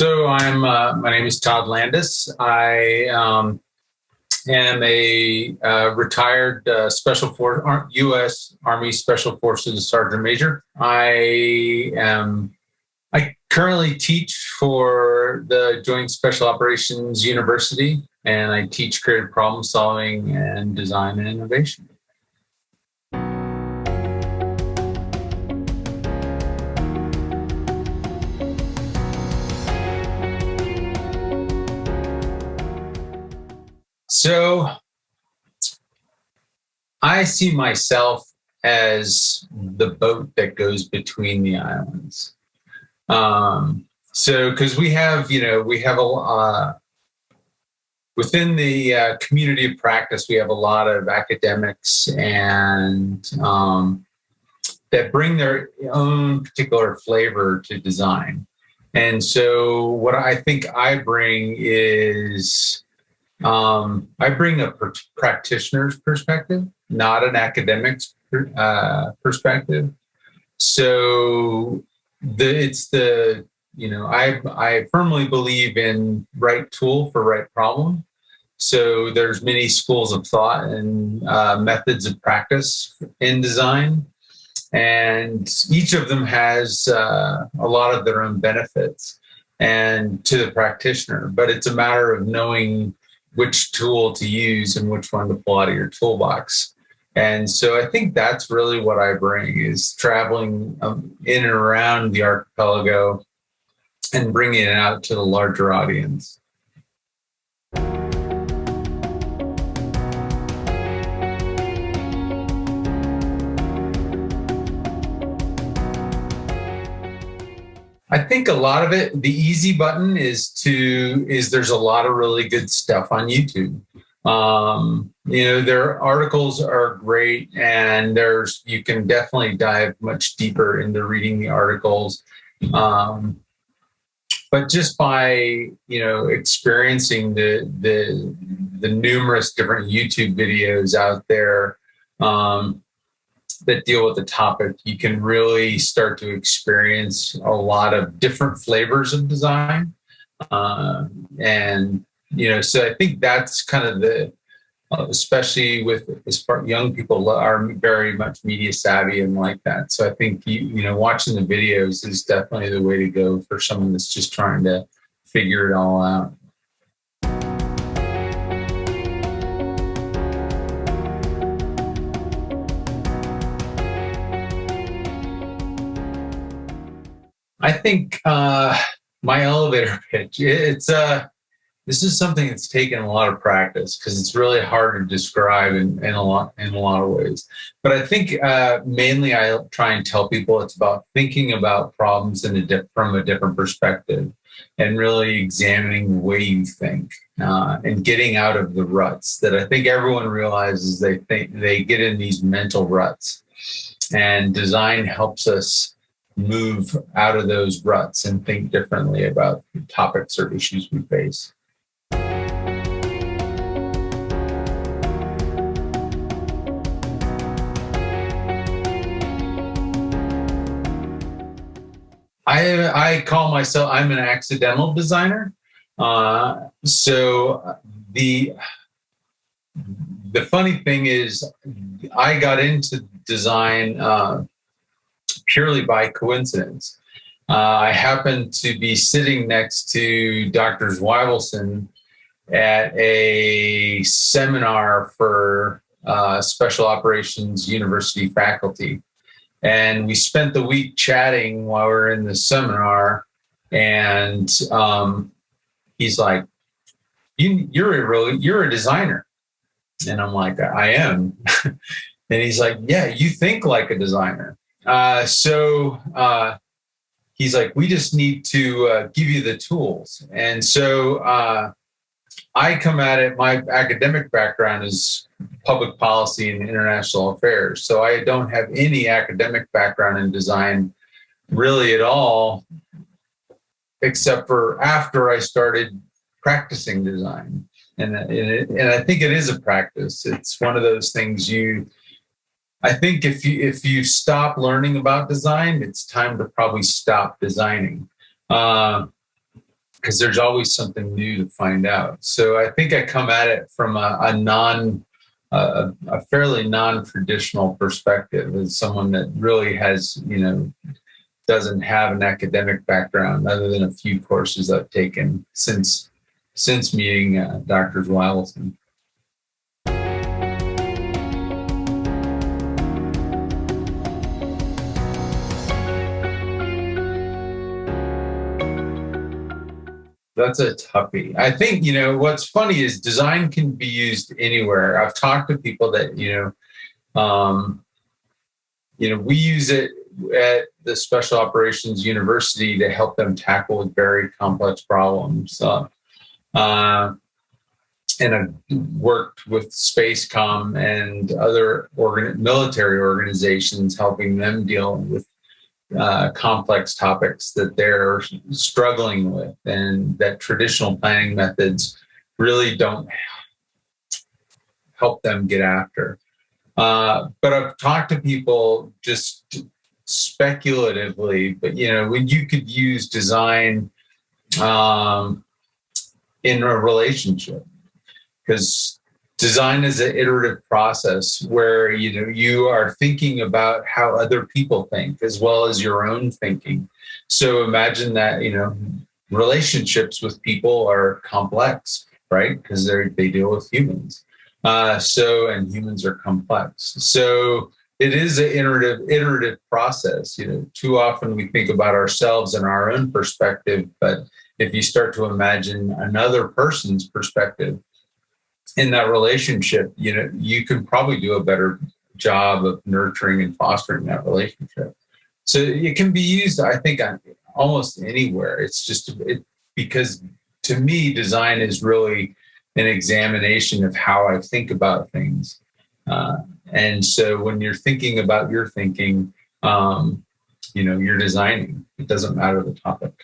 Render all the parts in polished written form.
My name is Todd Landis. I am a retired U.S. Army Special Forces Sergeant Major. I currently teach for the Joint Special Operations University, and I teach creative problem solving and design and innovation. So I see myself as the boat that goes between the islands. Because we have within the community of practice, we have a lot of academics and that bring their own particular flavor to design. And so what I think I bring is I bring a practitioner's perspective, not an academic's perspective. So I firmly believe in right tool for right problem. So there's many schools of thought and methods of practice in design, and each of them has a lot of their own benefits and to the practitioner. But it's a matter of knowing which tool to use and which one to pull out of your toolbox. And so I think that's really what I bring, is traveling in and around the archipelago and bringing it out to the larger audience. I think a lot of it, the easy button is there's a lot of really good stuff on YouTube. Their articles are great, and you can definitely dive much deeper into reading the articles. But just by, experiencing the numerous different YouTube videos out there, that deal with the topic, you can really start to experience a lot of different flavors of design. So I think that's kind of especially with as far young people are very much media savvy and like that. So I think, watching the videos is definitely the way to go for someone that's just trying to figure it all out. I think my elevator pitch, this is something that's taken a lot of practice, because it's really hard to describe in a lot of ways. But I think mainly I try and tell people it's about thinking about problems from a different perspective, and really examining the way you think and getting out of the ruts that I think everyone realizes they get in these mental ruts, and design helps us move out of those ruts and think differently about the topics or issues we face. I call myself, I'm an accidental designer. So the funny thing is, I got into design purely by coincidence. I happened to be sitting next to Dr. Zweibelson at a seminar for Special Operations University faculty. And we spent the week chatting while we were in the seminar. And he's like, you're a designer. And I'm like, I am. And he's like, yeah, you think like a designer. So he's like, we just need to give you the tools. And so I come at it, my academic background is public policy and international affairs. So I don't have any academic background in design really at all, except for after I started practicing design. And I think it is a practice. It's one of those things I think if you stop learning about design, it's time to probably stop designing. because there's always something new to find out. So I think I come at it from a fairly non-traditional perspective, as someone that really has, doesn't have an academic background other than a few courses I've taken since meeting Dr. Zweilson. That's a toughie. I think, what's funny is design can be used anywhere. I've talked to people that, we use it at the Special Operations University to help them tackle very complex problems. And I've worked with Spacecom and other military organizations, helping them deal with complex topics that they're struggling with, and that traditional planning methods really don't help them get after. But I've talked to people just speculatively, but when you could use design in a relationship, because design is an iterative process where you are thinking about how other people think as well as your own thinking. So imagine that relationships with people are complex, right? Because they deal with humans. And humans are complex. So it is an iterative process. Too often we think about ourselves and our own perspective, but if you start to imagine another person's perspective in that relationship, you can probably do a better job of nurturing and fostering that relationship. So it can be used, I think, on almost anywhere. It's just because to me, design is really an examination of how I think about things. And so when you're thinking about your thinking, you're designing. It doesn't matter the topic.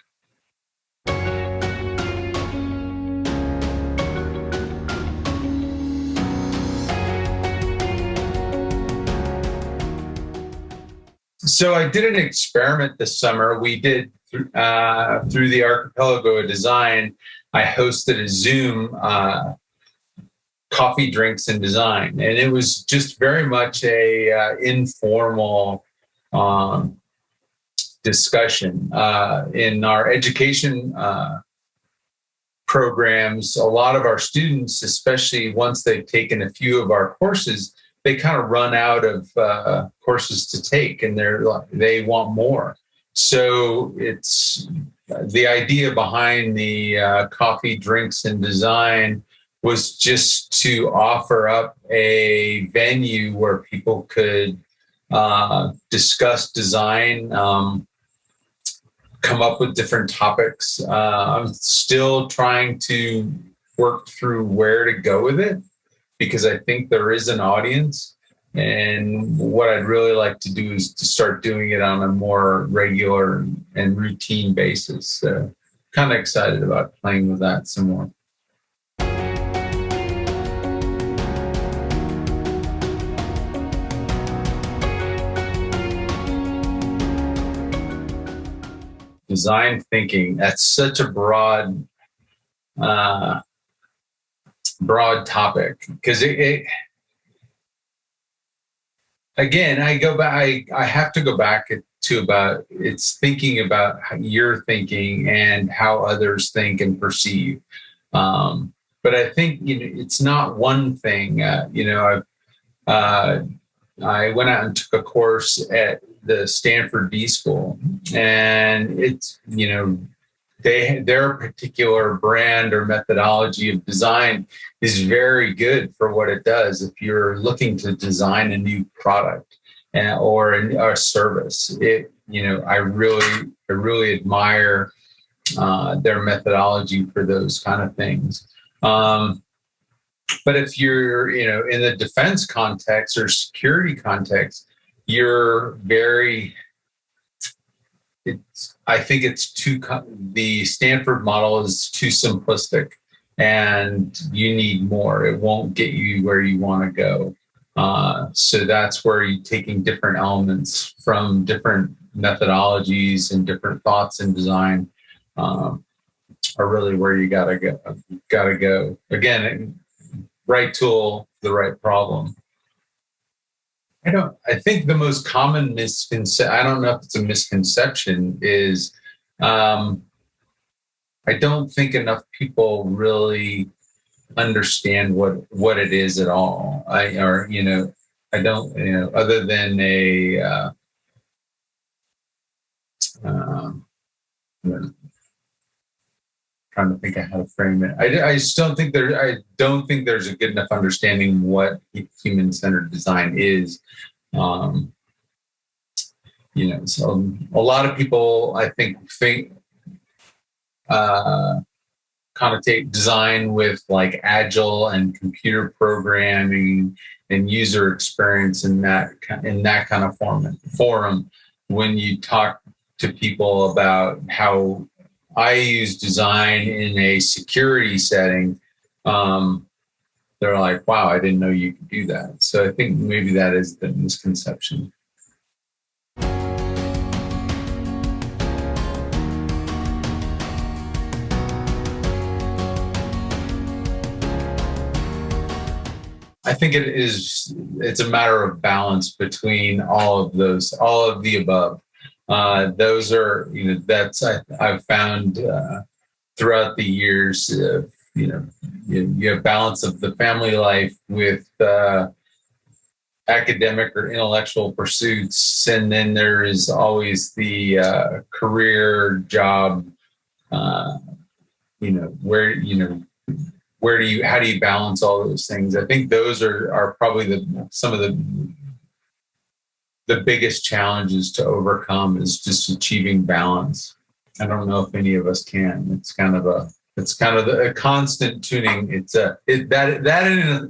So I did an experiment this summer. We did through the Archipelago of Design. I hosted a Zoom coffee, drinks, and design, and it was just very much a informal discussion. In our education programs, a lot of our students, especially once they've taken a few of our courses, they kind of run out of courses to take, and they want more. So it's the idea behind the coffee, drinks, and design was just to offer up a venue where people could discuss design, come up with different topics. I'm still trying to work through where to go with it, because I think there is an audience. And what I'd really like to do is to start doing it on a more regular and routine basis. So kind of excited about playing with that some more. Design thinking, that's such a broad topic, because again, I have to go back to about it's thinking about how you're thinking and how others think and perceive. But I think it's not one thing. I went out and took a course at the Stanford B School, and it's their particular brand or methodology of design is very good for what it does. If you're looking to design a new product or a service, I really admire their methodology for those kind of things. But if you're, in the defense context or security context, I think the Stanford model is too simplistic, and you need more. It won't get you where you want to go. So that's where you're taking different elements from different methodologies and different thoughts in design, are really where you gotta go. Gotta go again. Right tool, the right problem. I think the most common misconception, I don't know if it's a misconception, is I don't think enough people really understand what it is at all. I don't, other than trying to think of how to frame it. I just don't think there's a good enough understanding what human-centered design is. So a lot of people, I think connotate design with like agile and computer programming and user experience in that kind of forum. When you talk to people about how I use design in a security setting, they're like, wow, I didn't know you could do that. So I think maybe that is the misconception. I think it's a matter of balance between all of the above. Those are, I've found throughout the years, you have balance of the family life with academic or intellectual pursuits. And then there is always the career job, how do you balance all those things? I think those are probably some of the biggest challenges to overcome is just achieving balance. I don't know if any of us can. It's kind of a constant tuning. That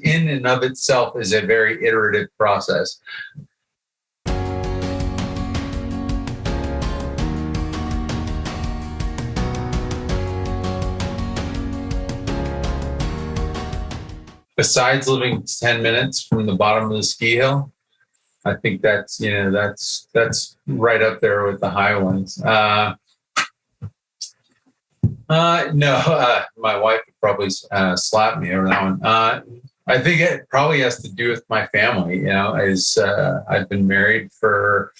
in and of itself is a very iterative process. Besides living 10 minutes from the bottom of the ski hill, I think that's right up there with the high ones. No, my wife would probably slap me over that one. I think it probably has to do with my family. I've been married for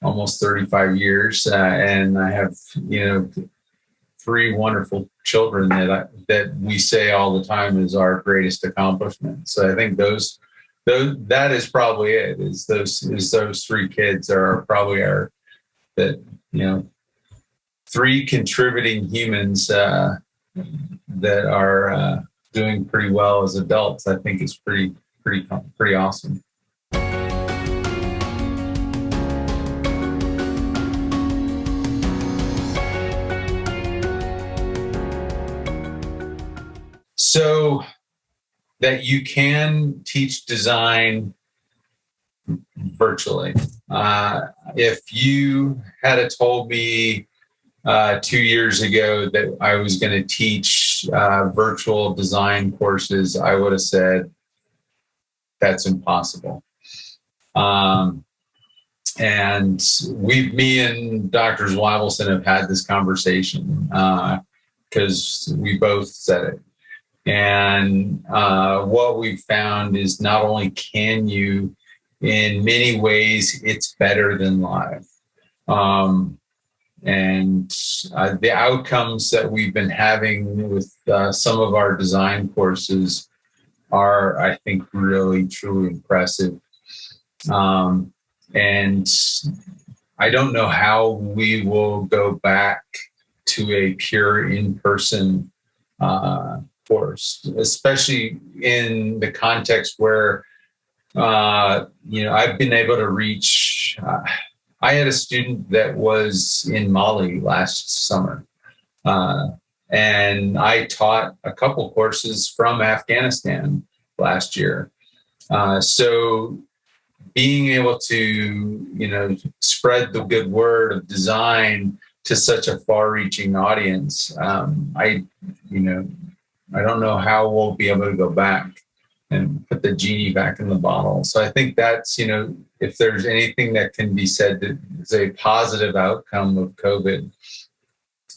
almost 35 years, and I have 3 wonderful children that we say all the time is our greatest accomplishment. So I think that is probably it. Is those 3 kids are probably 3 contributing humans that are doing pretty well as adults. I think is pretty awesome. So that you can teach design virtually. If you had told me 2 years ago that I was going to teach virtual design courses, I would have said that's impossible. And me and Dr. Zweibelson have had this conversation because we both said it. And what we found is not only can you, in many ways, it's better than live. And the outcomes that we've been having with some of our design courses are, I think, really, truly impressive. And I don't know how we will go back to a pure in-person course, especially in the context where, I've been able to reach. I had a student that was in Mali last summer, and I taught a couple courses from Afghanistan last year. So being able to, spread the good word of design to such a far-reaching audience, I don't know how we'll be able to go back and put the genie back in the bottle. So I think that's, if there's anything that can be said that is a positive outcome of COVID,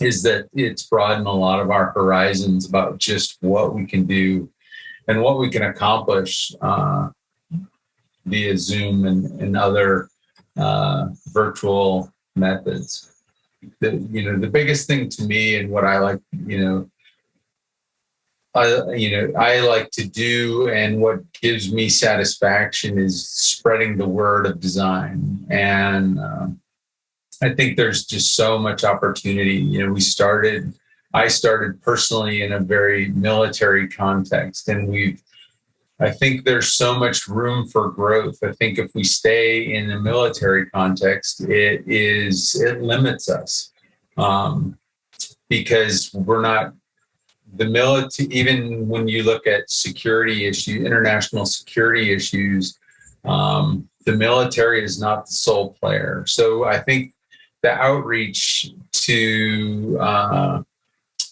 is that it's broadened a lot of our horizons about just what we can do and what we can accomplish via Zoom and other virtual methods. The biggest thing to me and what I like, I like to do, and what gives me satisfaction is spreading the word of design. And I think there's just so much opportunity. I started personally in a very military context, and I think there's so much room for growth. I think if we stay in a military context, it limits us, because we're not the military. Even when you look at security issues, international security issues, the military is not the sole player. So I think the outreach to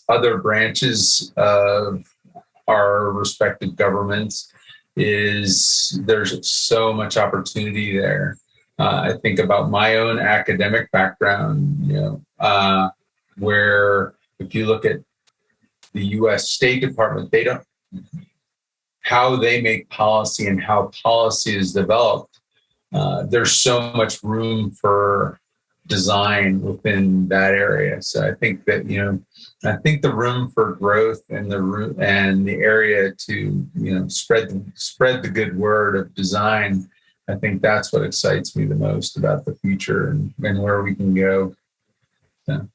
other branches of our respective governments there's so much opportunity there. I think about my own academic background, where if you look at the U.S. State Department, how they make policy and how policy is developed. There's so much room for design within that area. So I think that, the room for growth and the area to, spread the good word of design. I think that's what excites me the most about the future and where we can go. So.